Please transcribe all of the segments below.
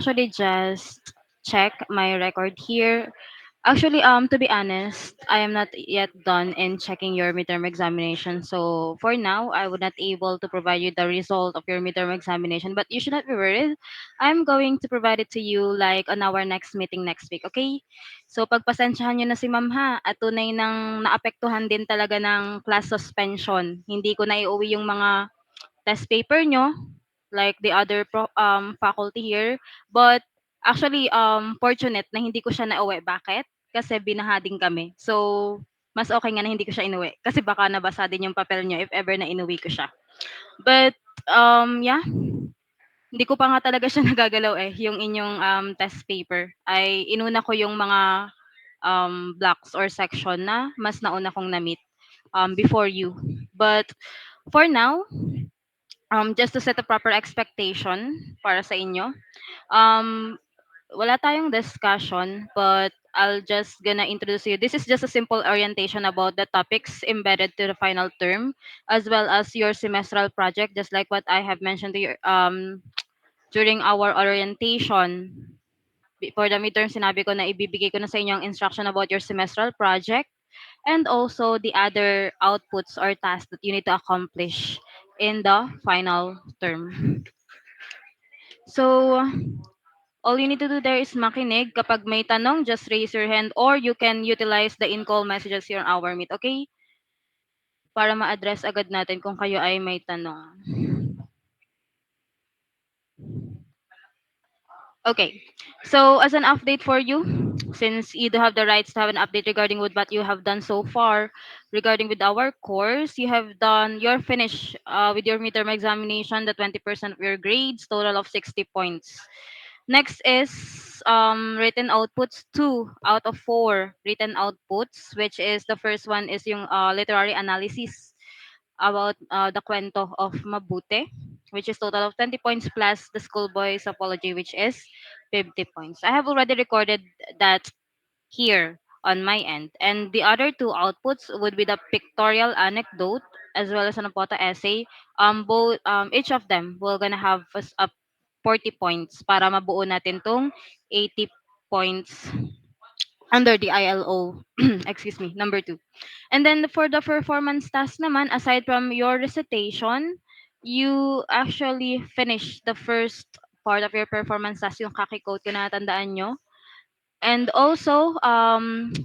Actually just check my record here. Actually, to be honest, I am not yet done in checking your midterm examination. So for now, I would not able to provide you the result of your midterm examination. But you should not be worried. I'm going to provide it to you like on our next meeting next week. Okay? So pagpasensyahan nyo na si ma'am ha. At tunay nang naapektuhan din talaga ng class suspension. Hindi ko na iuwi yung mga test paper nyo like the other faculty here. But actually, fortunate na hindi ko siya nauwi. Bakit? Kasi binahading kami. So, mas okay nga na hindi ko siya inuwi. Kasi baka nabasa din yung papel nyo if ever na inuwi ko siya. But, yeah, hindi ko pa nga talaga siya nagagalaw eh. Yung inyong test paper ay inuna ko yung mga blocks or section na mas nauna kong na-meet before you. But, for now, just to set a proper expectation para sa inyo, um, wala tayong discussion, but I'll just gonna introduce you. This is just a simple orientation about the topics embedded to the final term, as well as your semestral project, just like what I have mentioned to you during our orientation. For the midterm, sinabi ko na ibibigay ko na sa inyo ang instruction about your semestral project and also the other outputs or tasks that you need to accomplish in the final term. So, all you need to do there is makinig. Kapag may tanong, just raise your hand or you can utilize the in-call messages here on our meet, okay? Para ma-address agad natin kung kayo ay may tanong. Okay. So, as an update for you, since you do have the rights to have an update regarding with what you have done so far, regarding with our course, you're finished with your midterm examination, the 20% of your grades, total of 60 points. Next is written outputs, 2 out of 4 written outputs, which is the first one is yung literary analysis about the kwento of Mabute, which is total of 20 points plus the schoolboy's apology, which is 50 points. I have already recorded that here on my end. And the other two outputs would be the pictorial anecdote as well as an photo essay. Both each of them will gonna have us up 40 points para mabuo natin tong 80 points under the ILO, excuse me, number 2. And then for the performance task naman, aside from your recitation, you actually finish the first part of your performance task, yung kakikode ko na tandaan nyo. And also,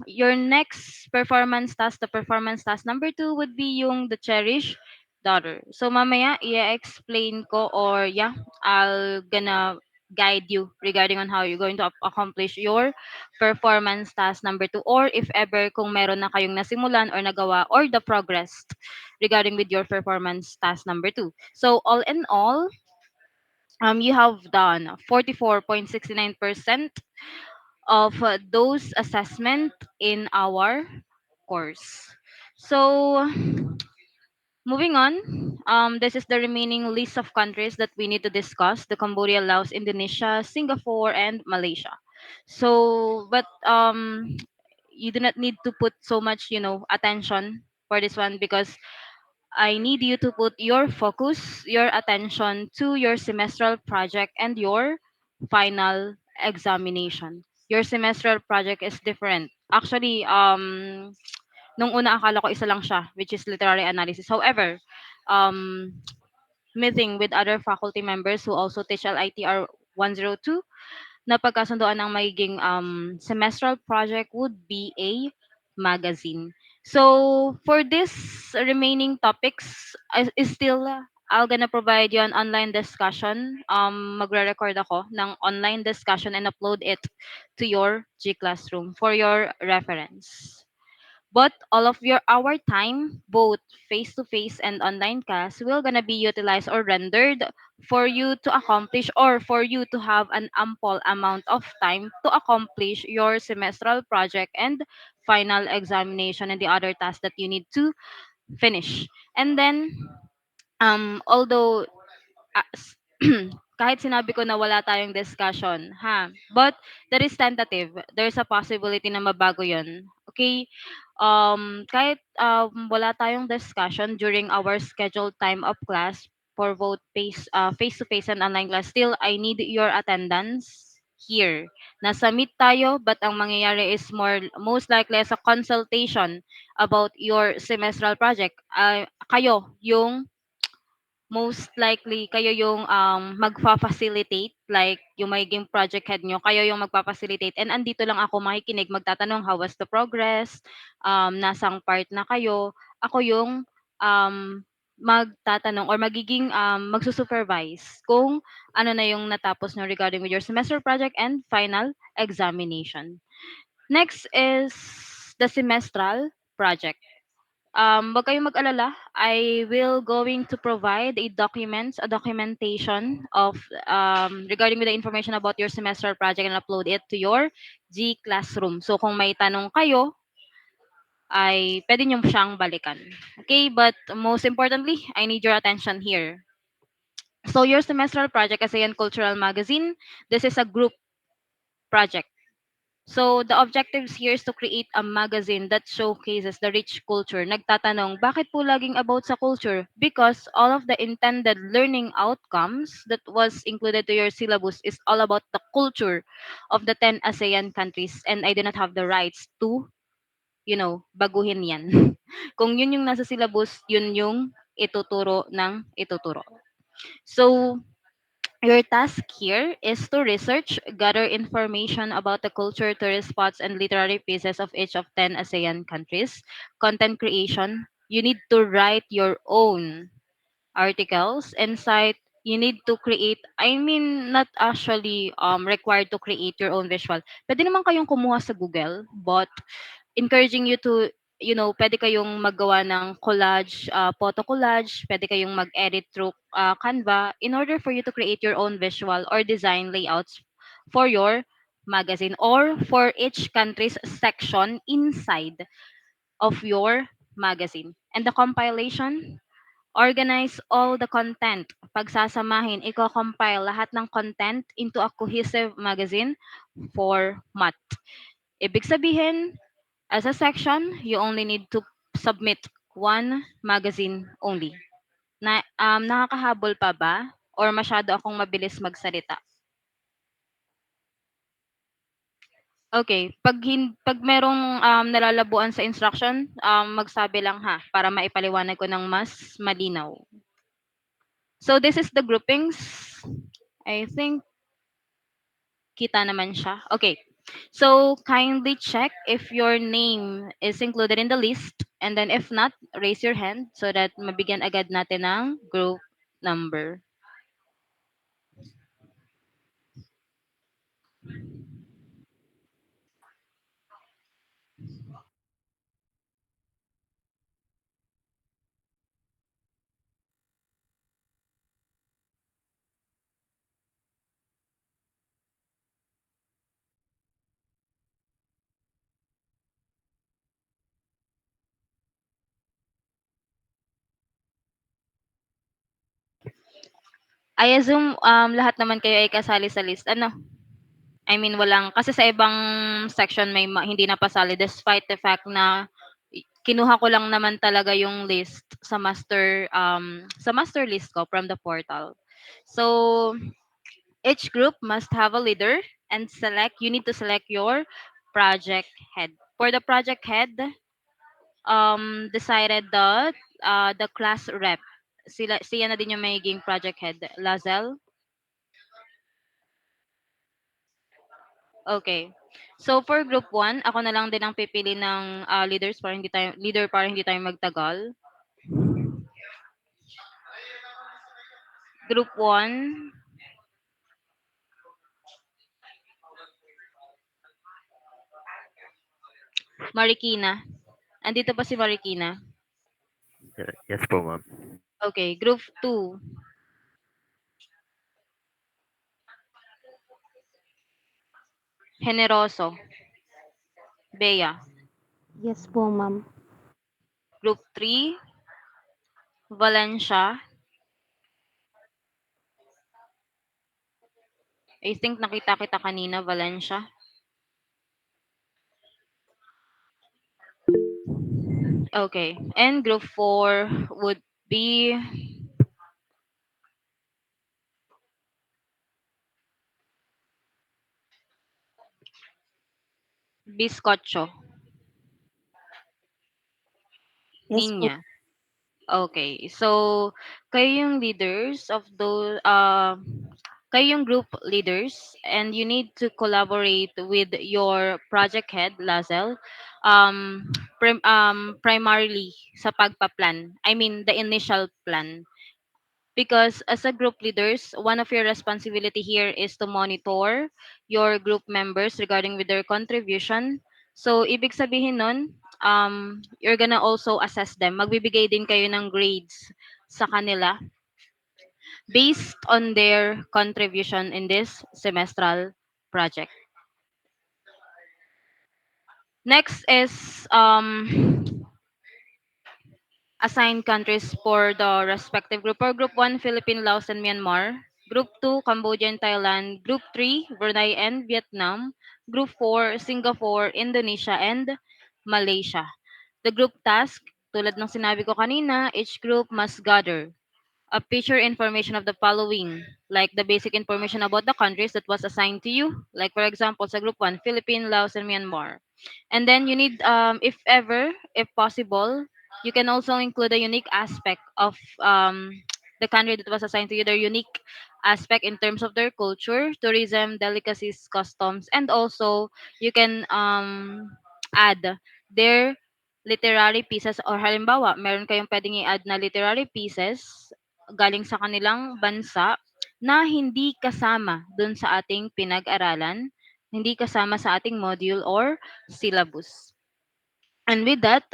your next performance task, the performance task number 2 would be yung the cherished daughter. So mamaya, i-explain ko or yeah, I'll gonna guide you regarding on how you're going to accomplish your performance task number 2 or if ever kung meron na kayong nasimulan or nagawa or the progress regarding with your performance task number 2. So all in all, you have done 44.69% of those assessment in our course. So moving on, this is the remaining list of countries that we need to discuss: the Cambodia, Laos, Indonesia, Singapore, and Malaysia. So, but you do not need to put so much, attention for this one because I need you to put your focus, your attention to your semestral project and your final examination. Your semestral project is different. Actually, nung una akala ko isa lang siya, which is literary analysis. However, um, meeting with other faculty members who also teach LITR 102, napagkasundoan ng magiging semestral project would be a magazine. So for this remaining topics is still I'll gonna provide you an online discussion. Magre-record ako ng online discussion and upload it to your G Classroom for your reference. But all of our time, both face-to-face and online class, will gonna be utilized or rendered for you to accomplish or for you to have an ample amount of time to accomplish your semestral project and final examination and the other tasks that you need to finish. And then, although kahit sinabi ko na wala tayong discussion, ha? But that is tentative. There's a possibility na mabago 'yon. Okay? Kahit wala tayong discussion during our scheduled time of class for both face to face and online class, still I need your attendance here. Nasa meet tayo, but ang mangyayari is most likely as a consultation about your semestral project. Kayo yung most likely kayo yung magfa-facilitate, like yung magiging project head nyo, kayo yung magfa-facilitate, and andito lang ako makikinig, magtatanong how was the progress, nasang part na kayo, ako yung magtatanong or magiging magsusupervise kung ano na yung natapos nyo regarding with your semester project and final examination. Next is the semestral project. Wag kayong mag-alala. I will going to provide a documentation of regarding with the information about your semester project and upload it to your G Classroom. So kung may tanong kayo, ay pwede nyo siyang balikan. Okay, but most importantly, I need your attention here. So your semestral project as a cultural magazine, this is a group project. So the objectives here is to create a magazine that showcases the rich culture. Nagtatanong, bakit po laging about sa culture? Because all of the intended learning outcomes that was included to your syllabus is all about the culture of the 10 ASEAN countries, and I do not have the rights to, baguhin yan. Kung yun yung nasa syllabus, yun yung ituturo ng ituturo. So, your task here is to research, gather information about the culture, tourist spots, and literary pieces of each of 10 ASEAN countries. Content creation, you need to write your own articles. Insight, you need to create, I mean, not actually required to create your own visual. Pwede naman kayong kumuha sa Google, but encouraging you to, pwede kayong maggawa ng collage, photo collage, pwede kayong mag-edit through Canva in order for you to create your own visual or design layouts for your magazine or for each country's section inside of your magazine. And the compilation, organize all the content. Pagsasamahin, i-compile lahat ng content into a cohesive magazine format. Ibig sabihin, as a section, you only need to submit one magazine only. Nakakahabol pa ba? Or masyado akong mabilis magsalita? Okay, pag merong nalalabuan sa instruction, magsabi lang ha para maipaliwanag ko ng mas malinaw. So this is the groupings. I think kita naman siya. Okay. So kindly check if your name is included in the list, and then if not, raise your hand so that mabigyan agad natin ng group number. I assume lahat naman kayo ay kasali sa list. Ano? I mean walang kasi sa ibang section may hindi napasali despite the fact na kinuha ko lang naman talaga yung list sa master list ko from the portal. So each group must have a leader and you need to select your project head. For the project head, decided that the class rep, siya na din yung magiging project head. Lazel? Okay. So for group 1, ako na lang din ang pipili ng leader para hindi tayo magtagal. Group 1, Marikina. Andito pa si Marikina. Yes po, ma'am. Okay, group 2, Generoso. Bea. Yes po, ma'am. Group 3, Valencia. I think nakita kita kanina, Valencia. Okay. And group 4 would be Biscocho. Yes po. Ninya. Okay. So, kayo yung leaders of those, kayo yung group leaders and you need to collaborate with your project head, Lazel, primarily sa pagpa-plan. I mean, the initial plan. Because as a group leaders, one of your responsibility here is to monitor your group members regarding with their contribution. So, ibig sabihin nun, you're gonna also assess them. Magbibigay din kayo ng grades sa kanila based on their contribution in this semestral project. Next is assigned countries for the respective group. For Group 1, Philippines, Laos, and Myanmar. Group 2, Cambodia and Thailand. Group 3, Brunei and Vietnam. Group 4, Singapore, Indonesia, and Malaysia. The group task, tulad ng sinabi ko kanina, each group must gather a picture information of the following, like the basic information about the countries that was assigned to you. Like for example, sa group 1, Philippines, Laos, and Myanmar. And then you need, if ever, if possible, you can also include a unique aspect of the country that was assigned to you, their unique aspect in terms of their culture, tourism, delicacies, customs, and also you can add their literary pieces or halimbawa, meron kayong pwedeng i-add na literary pieces galing sa kanilang bansa na hindi kasama dun sa ating pinag-aralan, hindi kasama sa ating module or syllabus. And with that,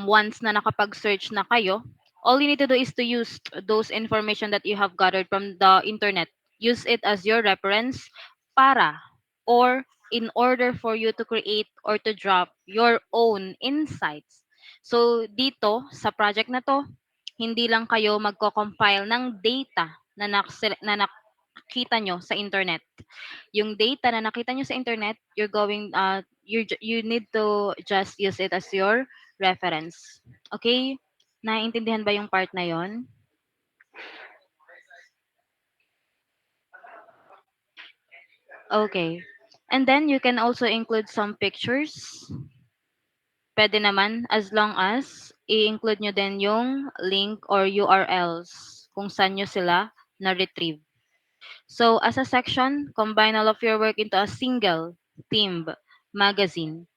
once na nakapag-search na kayo, all you need to do is to use those information that you have gathered from the internet. Use it as your reference para or in order for you to create or to drop your own insights. So dito sa project na to, hindi lang kayo magko-compile ng data na nakita nyo sa internet. Yung data na nakita nyo sa internet, you need to just use it as your reference. Okay? Naiintindihan ba yung part na yon? Okay. And then you can also include some pictures. Pwede naman as long as i-include nyo din yung link or URLs kung saan nyo sila na-retrieve. So as a section, combine all of your work into a single themed magazine.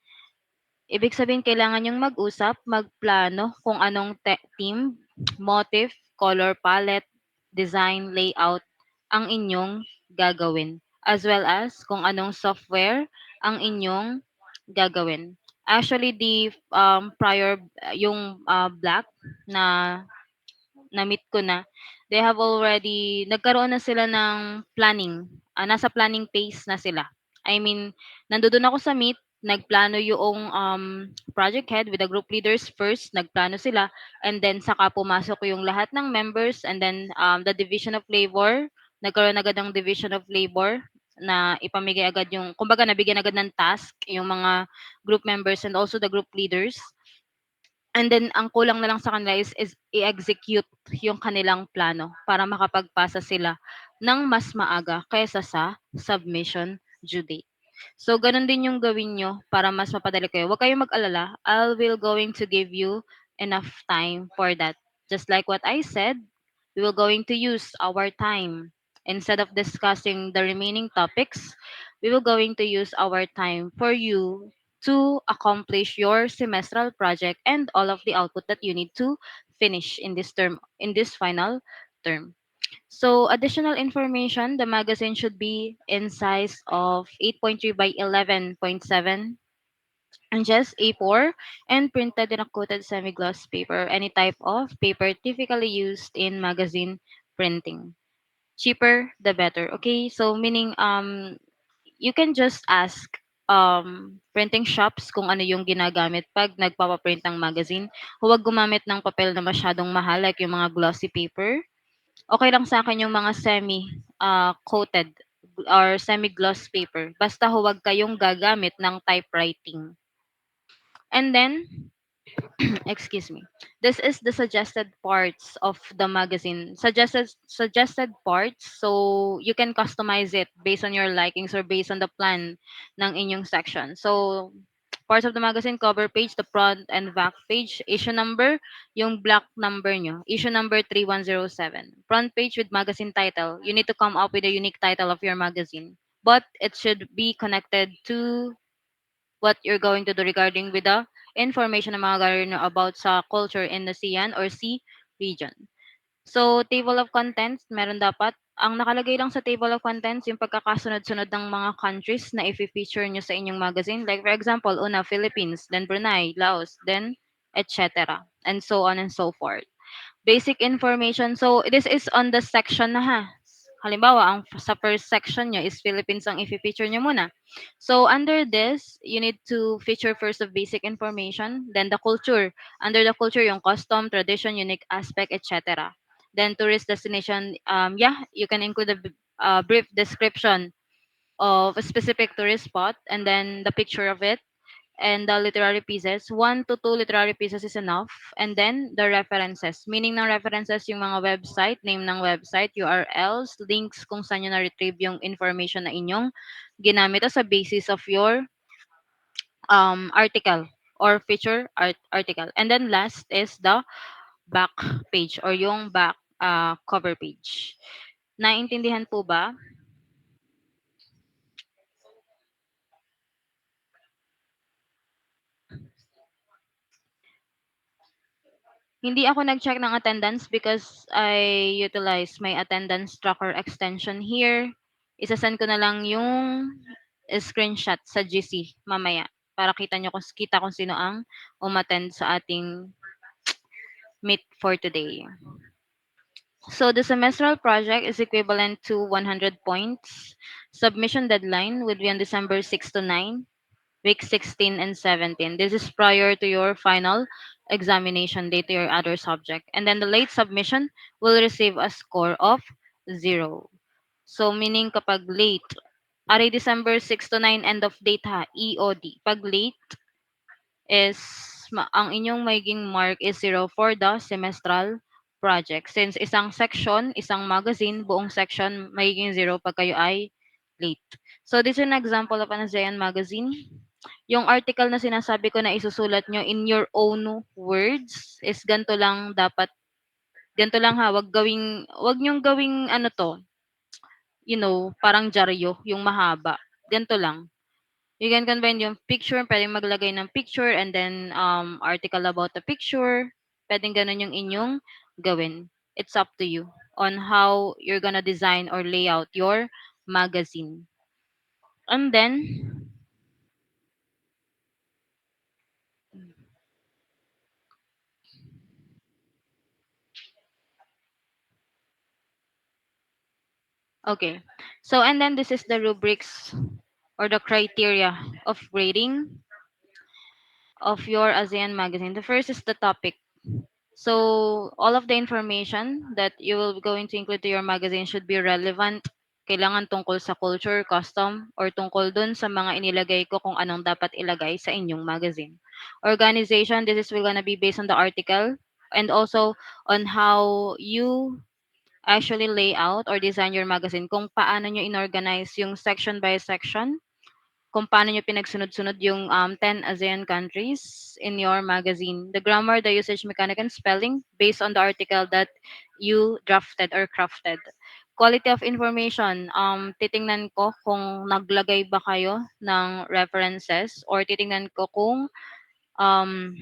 Ibig sabihin kailangan yung mag-usap, magplano kung anong theme, motif, color palette, design, layout ang inyong gagawin. As well as kung anong software ang inyong gagawin. Actually, yung black na na-meet ko na, they have already, nagkaroon na sila ng planning. Nasa planning phase na sila. I mean, nandoon ako sa meet, nagplano yung project head with the group leaders first, nagplano sila, and then saka pumasok yung lahat ng members, and then the division of labor, nagkaroon agad ng division of labor na ipamigay agad yung, kumbaga nabigyan agad ng task yung mga group members and also the group leaders. And then ang kulang na lang sa kanila is i-execute yung kanilang plano para makapagpasa sila ng mas maaga kaysa sa submission due date. So, ganun din yung gawin nyo para mas mapadali kayo. Huwag kayong mag-alala. I will going to give you enough time for that. Just like what I said, we will going to use our time. Instead of discussing the remaining topics, we will going to use our time for you to accomplish your semestral project and all of the output that you need to finish in this term, in this final term. So additional information, the magazine should be in size of 8.3 by 11.7 inches A4 and printed in a coated semi-gloss paper, any type of paper typically used in magazine printing. Cheaper the better. Okay? So meaning you can just ask printing shops kung ano yung ginagamit pag nagpapaprint ng magazine. Huwag gumamit ng papel na masyadong mahal like yung mga glossy paper. Okay lang sa akin yung mga coated or semi-gloss paper. Basta huwag kayong gagamit ng typewriting. And then, excuse me. This is the suggested parts of the magazine. Suggested parts, so you can customize it based on your likings or based on the plan ng inyong section. So, parts of the magazine: cover page, the front and back page, issue number, yung black number nyo, issue number 3107. Front page with magazine title. You need to come up with a unique title of your magazine, but it should be connected to what you're going to do regarding with the information na mga galing nyo about sa culture in the ASEAN or sea region. So, table of contents, meron dapat. Ang nakalagay lang sa table of contents, yung pagkakasunod-sunod ng mga countries na i-feature nyo sa inyong magazine. Like, for example, una, Philippines, then Brunei, Laos, then etc. And so on and so forth. Basic information. So, this is on the section na ha. Halimbawa, sa first section nyo is Philippines ang i-feature nyo muna. So, under this, you need to feature first of basic information, then the culture. Under the culture, yung custom, tradition, unique aspect, etc. Then tourist destination, yeah, you can include a brief description of a specific tourist spot and then the picture of it, and the literary pieces. 1 to 2 literary pieces is enough. And then the references. Meaning ng references yung mga website, name ng website, URLs, links kung saan nyo na-retrieve yung information na inyong ginamit as a basis of your article or feature article. And then last is the back page or yung back cover page. Naintindihan po ba? Hindi ako nag-check ng attendance because I utilize my attendance tracker extension here. Isasend ko na lang yung screenshot sa GC mamaya para kita kung sino ang umattend sa ating meet for today. So the semestral project is equivalent to 100 points. Submission deadline would be on December 6 to 9. Week 16 and 17. This is prior to your final examination date to your other subject. And then the late submission will receive a score of 0. So meaning kapag late, ari December 6 to 9 end of date ha, EOD. Pag late is ang inyong magiging mark is 0 for the semestral project. Since isang section, isang magazine, buong section magiging 0 pag kayo ay late. So this is an example of an ASEAN magazine. Yung article na sinasabi ko na isusulat nyo in your own words is ganito lang dapat, ganito lang ha, wag nyong gawing ano to, parang dyaryo, yung mahaba. Ganito lang. You can combine yung picture, pwedeng maglagay ng picture and then article about the picture. Pwedeng ganun yung inyong gawin. It's up to you on how you're gonna design or lay out your magazine. And then, okay. So, and then this is the rubrics or the criteria of grading of your ASEAN magazine. The first is the topic. So, all of the information that you will be going to include to your magazine should be relevant. Kailangan tungkol sa culture, custom, or tungkol dun sa mga inilagay ko kung anong dapat ilagay sa inyong magazine. Organization, this is will gonna be based on the article and also on how you actually lay out or design your magazine, kung paano nyo inorganize yung section by section, kung paano nyo pinagsunod-sunod yung 10 ASEAN countries in your magazine. The grammar, the usage, mechanic, and spelling based on the article that you drafted or crafted. Quality of information, titingnan ko kung naglagay ba kayo ng references or titingnan ko kung um,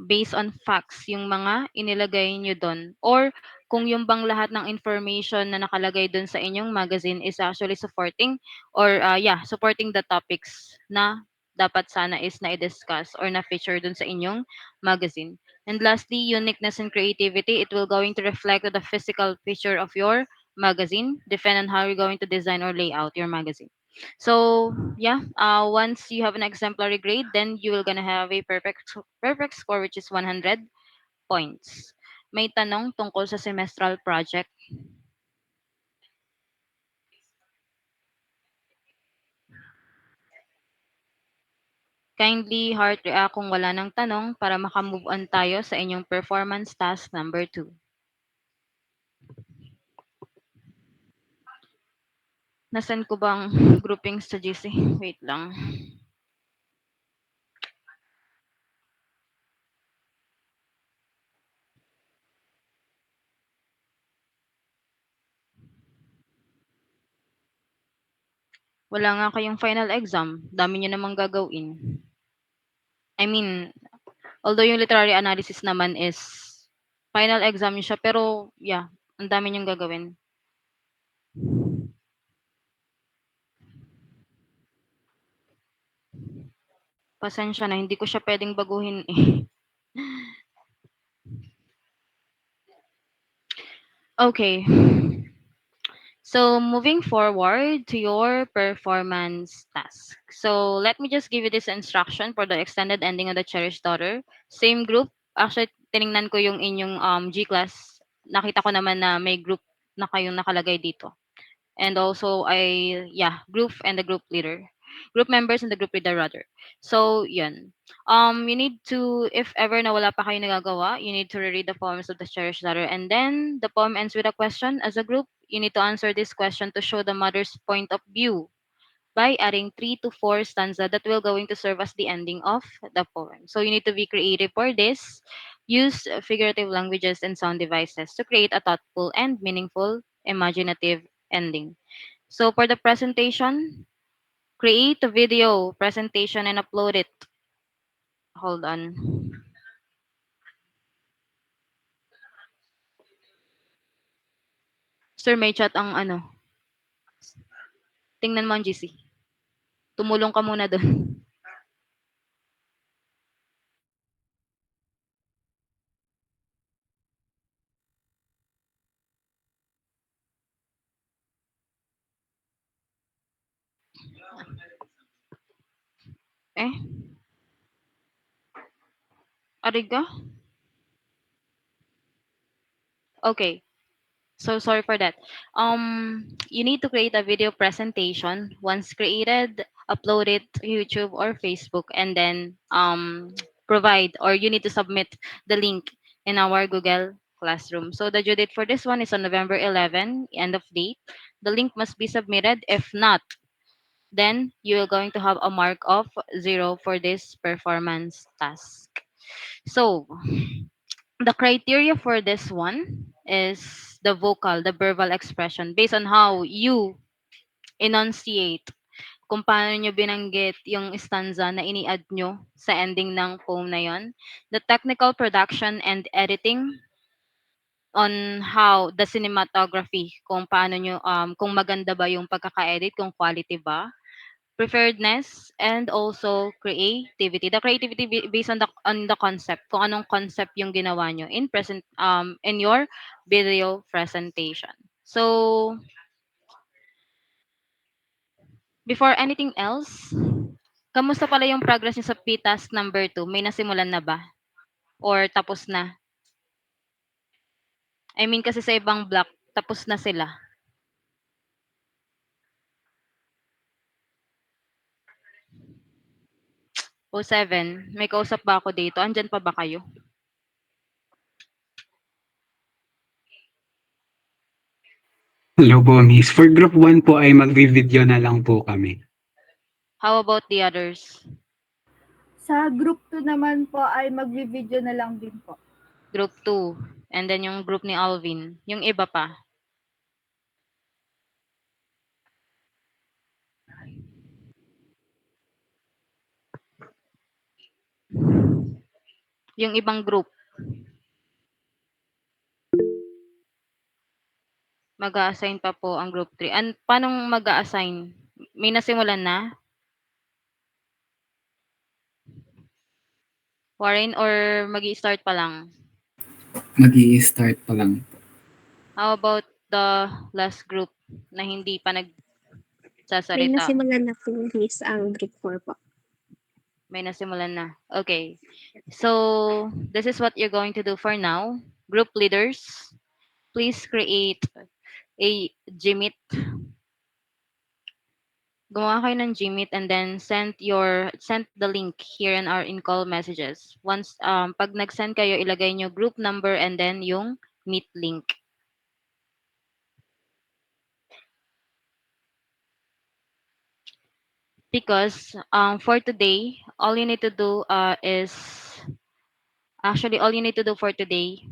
based on facts yung mga inilagay nyo doon. Or kung yung bang lahat ng information na nakalagay doon sa inyong magazine is actually supporting or supporting the topics na dapat sana is na-discuss or na-feature doon sa inyong magazine. And lastly, uniqueness and creativity. It will going to reflect the physical feature of your magazine, depend on how you're going to design or lay out your magazine. So yeah, once you have an exemplary grade, then you will gonna have a perfect score, which is 100 points. May tanong tungkol sa semestral project. Kindly heart react kung wala ng tanong para makamove on tayo sa inyong performance task number 2. Nasaan ko bang groupings sa GC? Wait lang. Wala nga kayong final exam. Dami niyo namang gagawin. I mean, although yung literary analysis naman is final exam siya, pero yeah, ang dami niyong gagawin. Pasensya na, hindi ko siya pwedeng baguhin eh. Okay. So moving forward to your performance task. So let me just give you this instruction for the extended ending of the cherished daughter. Same group. Actually, tiningnan ko yung inyong G-class. Nakita ko naman na may group na kayong nakalagay dito. And also group and the group leader, group members and the group leader rather. So yun, you need to, if ever na wala pa kayo nagagawa, you need to reread the poems of the cherished daughter, and then the poem ends with a question. As a group, you need to answer this question to show the mother's point of view by adding 3 to 4 stanza that will going to serve as the ending of the poem. So you need to be creative for this. Use figurative languages and sound devices to create a thoughtful and meaningful imaginative ending. So for the presentation, create a video presentation and upload it. Hold on. Sir, may chat ang ano. Tingnan mo ang GC. Tumulong ka muna doon. Eh, ariga? Okay. So sorry for that. You need to create a video presentation. Once created, upload it to YouTube or Facebook, and then provide, or you need to submit the link in our Google Classroom. So the due date for this one is on November 11, end of date. The link must be submitted. If not, then you are going to have a mark of 0 for this performance task. So the criteria for this one is the vocal, the verbal expression, based on how you enunciate, kung paano nyo binanggit yung stanza na ini-add nyo sa ending ng poem na yon. The technical production and editing on how the cinematography, kung paano nyo, kung maganda ba yung pagkaka-edit, kung quality ba, preparedness, and also creativity. The creativity based on the concept, kung anong concept yung ginawa nyo in your video presentation. So before anything else, kamusta pala yung progress nyo sa P-task number 2? May nasimulan na ba? Or tapos na? I mean kasi sa ibang block, tapos na sila. O 7, may kausap ba ako dito? Andyan pa ba kayo? Hello po, miss. For group 1 po ay magvi-video na lang po kami. How about the others? Sa group 2 naman po ay magvi-video na lang din po. Group 2. And then yung group ni Alvin. Yung iba pa. Yung ibang group. Mag-a-assign pa po ang group 3. Paano mag-a-assign? May nasimulan na? Warren, or mag-i-start pa lang? Mag-i-start pa lang. How about the last group na hindi pa May nagsasalita? nasimulan na po, miss, ang group 4 po. May nasimulan na. Okay. So, this is what you're going to do for now. Group leaders, please create a Gmeet. Gumawa kayo ng Gmeet and then send the link here in our in-call messages. Once, pag nag-send kayo, ilagay nyo group number and then yung Meet link. Because for today, all you need to do all you need to do for today,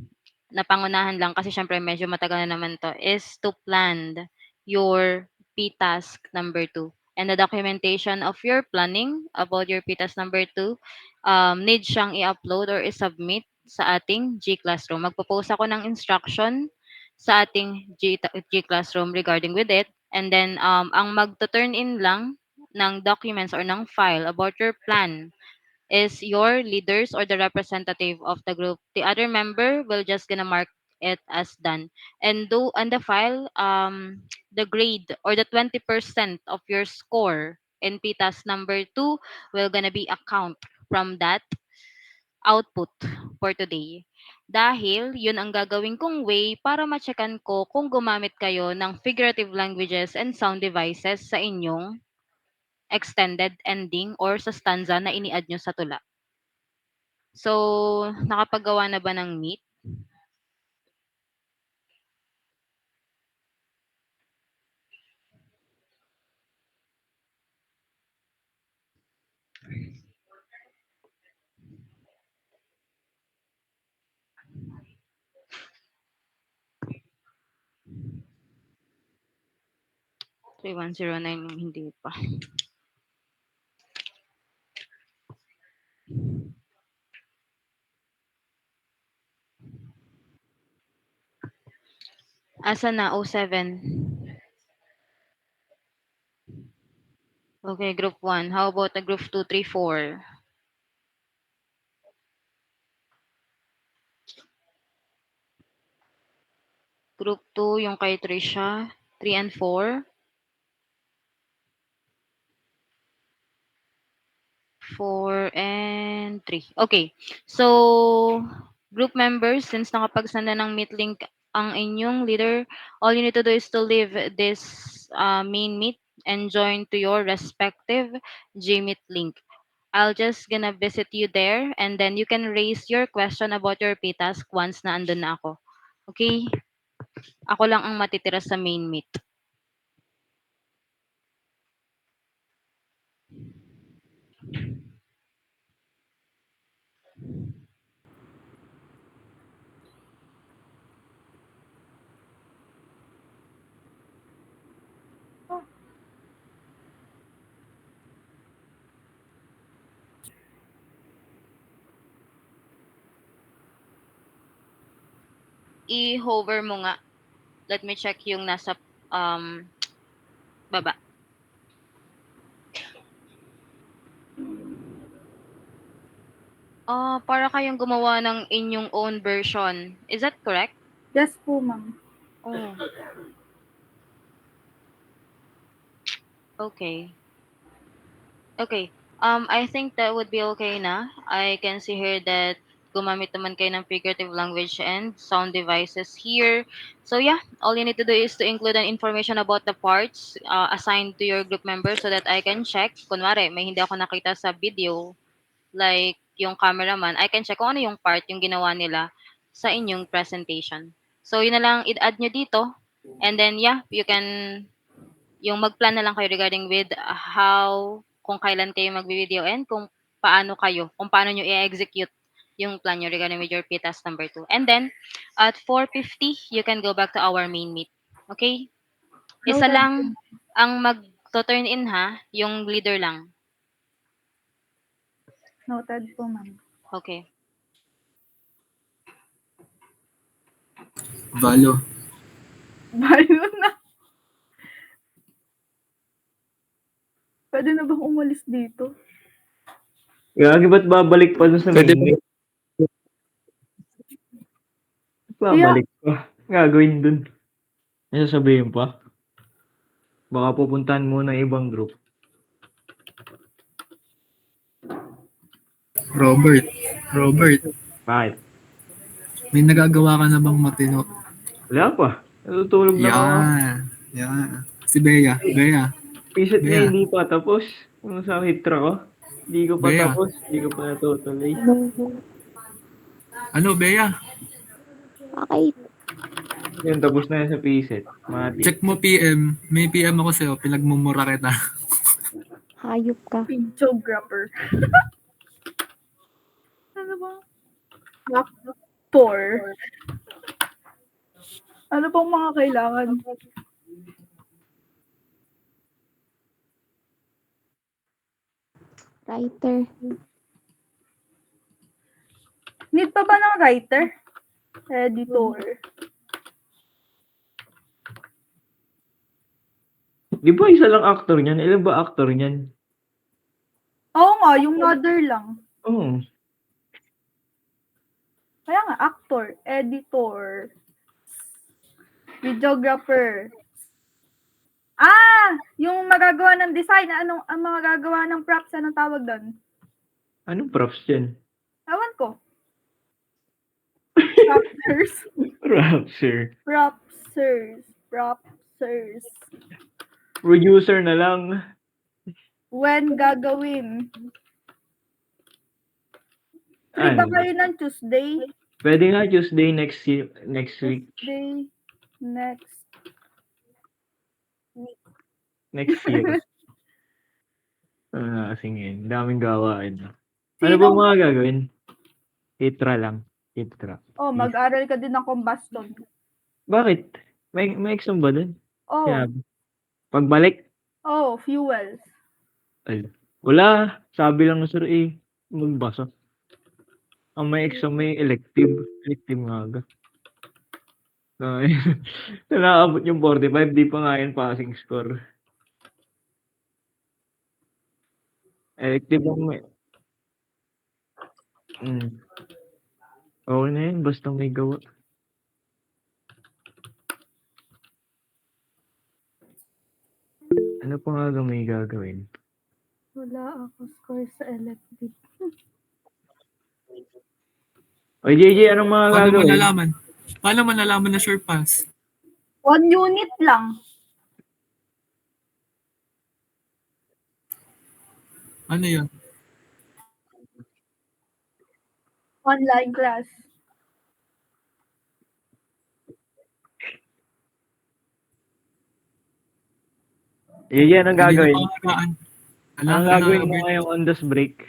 na pangunahan lang kasi syempre medyo matagal na naman to, is to plan your P-task number 2. and the documentation of your planning about your PITAS number 2, need siyang i-upload or i-submit sa ating G Classroom. Magpo-post ako ng instruction sa ating G Classroom regarding with it. And then, ang magto-turn in lang ng documents or ng file about your plan is your leaders or the representative of the group. The other member will just gonna mark it as done. And do on the file, the grade or the 20% of your score in PITAS number 2 will gonna be account from that output for today. Dahil yun ang gagawin kong way para ma-checkan ko kung gumamit kayo ng figurative languages and sound devices sa inyong extended ending or sa stanza na ini-add nyo sa tula. So, nakapagawa na ba ng Meet? Three one zero nine yung hindi pa. Asa na? 07. Okay, group 1. How about the group 2, 3, 4? Group 2, yung kay Trisha, 3 and 4. 4 and 3. Okay. So, group members, since nakapagsanda ng Meet link ang inyong leader, all you need to do is to leave this main Meet and join to your respective Gmeet link. I'll just gonna visit you there and then you can raise your question about your PTask once na andun na ako. Okay? Ako lang ang matitira sa main Meet. I-hover mo nga. Let me check yung nasa baba. Para kayong gumawa ng inyong own version. Is that correct? Yes po, ma'am. Oh. Okay. Okay. I think that would be okay na. I can see here that gumamit naman kayo ng figurative language and sound devices here. So yeah, all you need to do is to include an information about the parts assigned to your group member so that I can check. Kunwari, may hindi ako nakita sa video, like yung cameraman, I can check kung ano yung part yung ginawa nila sa inyong presentation. So yun na lang, i-add nyo dito. And then yeah, you can yung mag-plan na lang kayo regarding with how, kung kailan kayo magbi-video and kung paano nyo i-execute yung plan nyo regarding with your PTask number 2. And then, at 4:50, you can go back to our main Meet. Okay? Isa Noted lang po. ang mag-turn in ha, yung leader lang. Noted po, ma'am. Okay. Valo. Bayo na. Pwede na bang umalis dito? Gagi, ba't babalik pa dun sa Pwede main? Babalik pa. Gagawin dun. May sasabihin pa. Baka pupuntahan muna ng ibang group. Robert. Bakit? May nagagawa ka na bang matino? Wala pa. Natutulog na ako. Yan. Si Bea. Pisit Bea. na hindi pa tapos. Kung sa hitra ko. Hindi ko pa Bea. tapos. Hindi ko pa natutuloy. Ano, Bea? Okay. Yun, tapos na yan sa pisit. Mati. Check mo PM. May PM ako sa'yo. Pinagmumura kita. Hayop ka. Videographer. Ano ba? Actor. Ano pong mga kailangan? Writer. Need pa ba ng writer? Editor. Di ba isa lang actor niyan? Ilan ba actor niyan? Oo nga, yung mother lang. Oo. Kaya nga, actor, editor, videographer. Yung magagawa ng design, anong ang mga gagawa ng props, anong tawag doon? Anong props yan? Ewan ko. Propsers. Rapture. Propsers. Producer na lang. When gagawin? Free ba Ano? kayo ng Tuesday? Pwede nga Tuesday next week. Tuesday Next year. Sige. Daming gawain. Ano Sino? ba mga gagawin? Hitra lang. Hitra. Mag-aral ka din ng combustion. Bakit? May exam ba dun? Oh, Kaya, pagbalik? fuel. Ay, wala. Sabi lang na sir magbasa. Ang may exam may elective. Elective nga agad. Ay, nakaabot yung 45, di pa nga yun passing score. Elective ang may... Okay na yun, basta may gawa. Ano pa nga may gagawin? Wala ako score sa elective. Oy, JJ, anong mga Paano gagawin? malalaman? Paano malalaman na sure pass? 1 unit lang. Ano yun? Online class. JJ, anong gagawin? Anong gagawin mo ngayong on this break?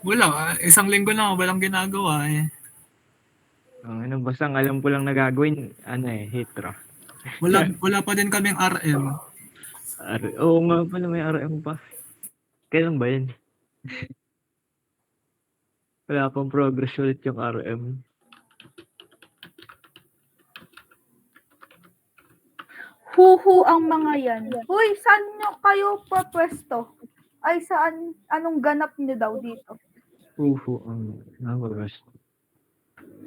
Wala. Isang linggo na walang ginagawa eh. Basta ang alam ko lang na gagawin, hitra. Wala pa din kaming RM. Oo nga pala, may RM pa. Kailan ba yun? Wala pang progress ulit yung RM. Huhu ang mga yan. Huy, saan nyo kayo papwesto? Ay, saan? Anong ganap nyo daw dito? Ang progress.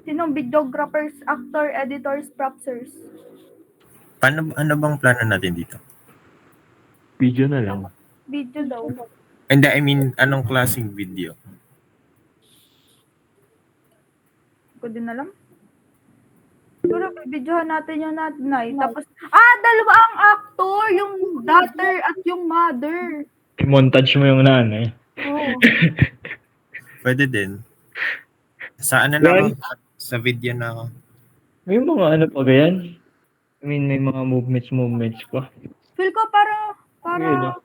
Sinong videographers, actor, editors, propsers? Ano bang plano natin dito? Video na lang. Video daw. Hindi, I mean, anong klaseng video? Ko din alam. Siguro, videohan natin yung nanay. Tapos, dalawa ang actor! Yung daughter at yung mother. I-montage mo yung nanay. Oh. Pwede din. Sa ano na ako? Sa video na ako. May mga ano pa ganyan? I mean, may mga movements pa. Feel ko para Ayun,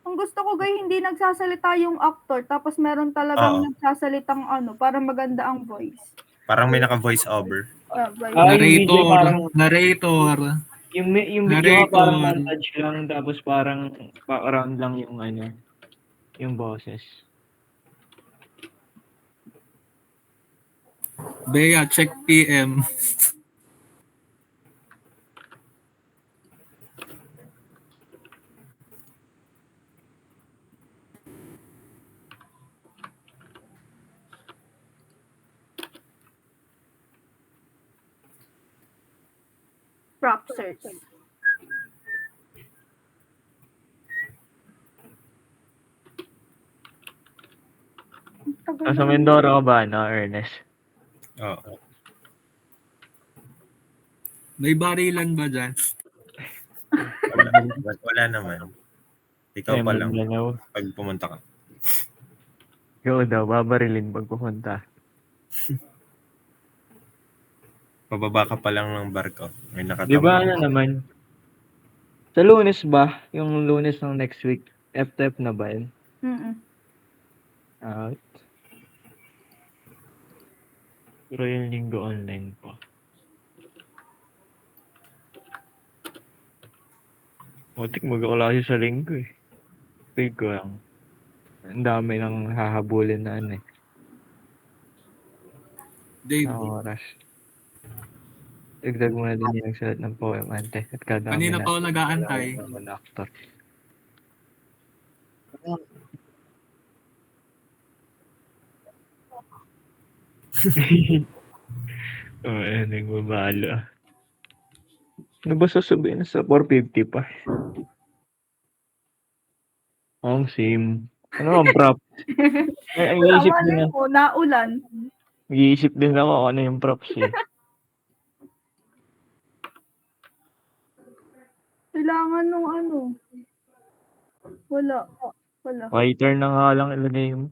ang gusto ko hindi nagsasalita yung actor tapos meron talagang Oo. nagsasalitang para maganda ang voice. Parang may naka-voice over. Voice. yung video Narrator. yung video Narrator. parang montage lang, tapos parang background lang yung yung boses. Bea, check PM. Prop search. Sa Mindoro ka ba, Ernest? Oo. May barilan ba dyan? Wala naman. Ikaw pa lang pag pumunta ka. Ikaw daw, babarilin pag pupunta. Pababa ka pa lang ng barko. May Di ba nakatama. naman? Sa Lunes ba? Yung Lunes ng next week, FTF na ba yun? Out. Pero yung linggo online pa. Matik mag-aklase sa linggo eh. Pig ko lang. Ang dami nang hahabulin na ano eh, Dave, na oras. Dagdag mo na din yung sulat ng poem, ante. At kadami kanina na pa ako nag-aantay. naman actor. Oo, yung babalo. Ano ba sasabihin sa 450 pa? Same. Ano ang prop? Ay, nag-iisip din Malay ako. mo, naulan. Nag-iisip din ako kung ano yung props eh. Kailangan nung ano. Wala. Wala. Writer na nga lang ilagay mo.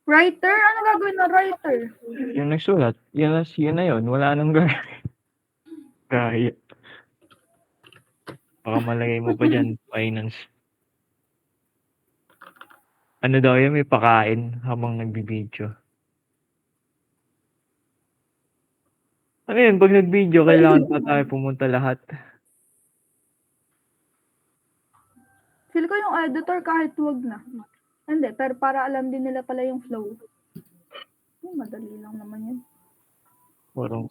Writer? Ano gagawin na writer? Yung nagsulat, yun na yun. Wala nang gaya. Baka malagay mo pa dyan, finance. Ano daw yun, may pakain habang nagbibideo. Ano yun, pag nagbideo, kailangan pa tayo pumunta lahat. Feel ko yung editor kahit wag na. Hindi, pero para alam din nila pala yung flow. Madali lang naman yun. Parang,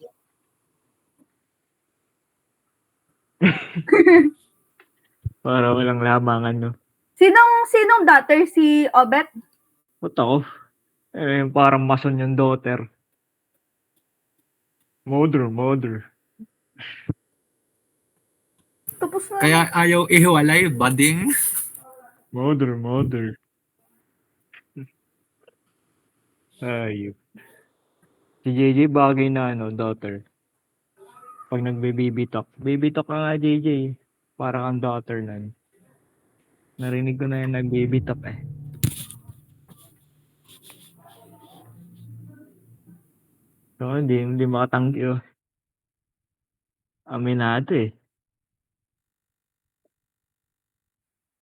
para walang lamangan, no? Sinong daughter? Si Obet? Ba't ako? Parang mason yung daughter. Mother. Tapos na. Kaya ayaw ihiwalay, bading. Mother. Ayun. Si JJ bagay na daughter. Pag nagbe-baby talk. Baby talk ka nga, JJ. Para kang daughter nan. Narinig ko na yung nag-baby talk eh. So, hindi makatanggi oh. Aminado eh.